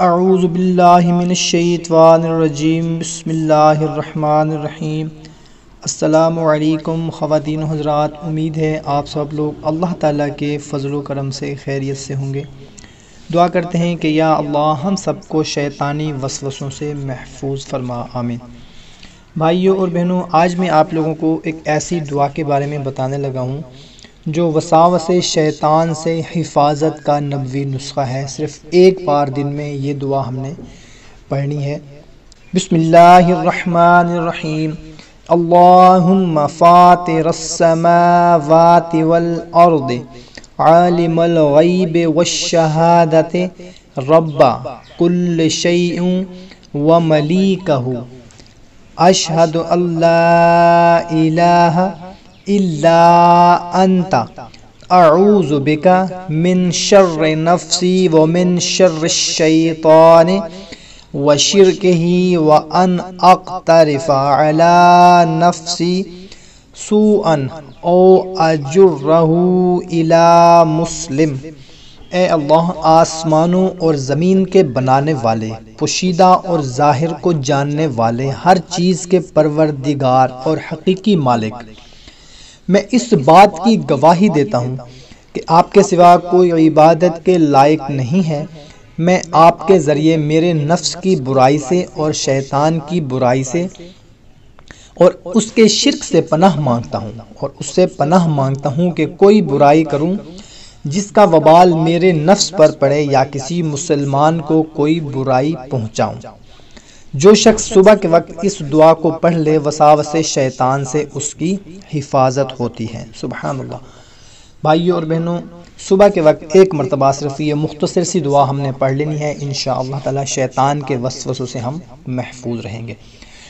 اعوذ باللہ من الشیطان الرجیم بسم اللہ الرحمن الرحیم۔ السلام علیکم خواتین و حضرات، امید ہے آپ سب لوگ اللہ تعالیٰ کے فضل و کرم سے خیریت سے ہوں گے۔ دعا کرتے ہیں کہ یا اللہ ہم سب کو شیطانی وسوسوں سے محفوظ فرما، آمین۔ بھائیوں اور بہنوں، آج میں آپ لوگوں کو ایک ایسی دعا کے بارے میں بتانے لگا ہوں جو وساوسے شیطان سے حفاظت کا نبوی نسخہ ہے۔ صرف ایک بار دن میں یہ دعا ہم نے پڑھنی ہے۔ بسم اللہ الرحمن الرحیم۔ اللہم فاطر السماوات والارض عالم الغیب والشہادت رب کل شیء وملیکہ اشہد ان لا الہ الا انت اعوذ بک من شر نفسی ومن شر الشیطان وشرکہ وان اقترف علی نفسی سوءا او اجرہ الی مسلم۔ اے اللہ، آسمانوں اور زمین کے بنانے والے، پوشیدہ اور ظاہر کو جاننے والے، ہر چیز کے پروردگار اور حقیقی مالک، میں اس بات کی گواہی دیتا ہوں کہ آپ کے سوا کوئی عبادت کے لائق نہیں ہے۔ میں آپ کے ذریعے میرے نفس کی برائی سے اور شیطان کی برائی سے اور اس کے شرک سے پناہ مانگتا ہوں، اور اس سے پناہ مانگتا ہوں کہ کوئی برائی کروں جس کا وبال میرے نفس پر پڑے یا کسی مسلمان کو کوئی برائی پہنچاؤں۔ جو شخص صبح کے وقت اس دعا کو پڑھ لے، وساوسے شیطان سے اس کی حفاظت ہوتی ہے۔ سبحان اللہ۔ بھائیوں اور بہنوں، صبح کے وقت ایک مرتبہ صرف یہ مختصر سی دعا ہم نے پڑھ لینی ہے، انشاءاللہ تعالی شیطان کے وسوسوں سے ہم محفوظ رہیں گے۔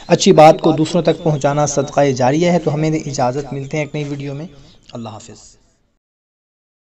اچھی بات کو دوسروں تک پہنچانا صدقہ جاریہ ہے، تو ہمیں اجازت، ملتے ہیں ایک نئی ویڈیو میں۔ اللہ حافظ۔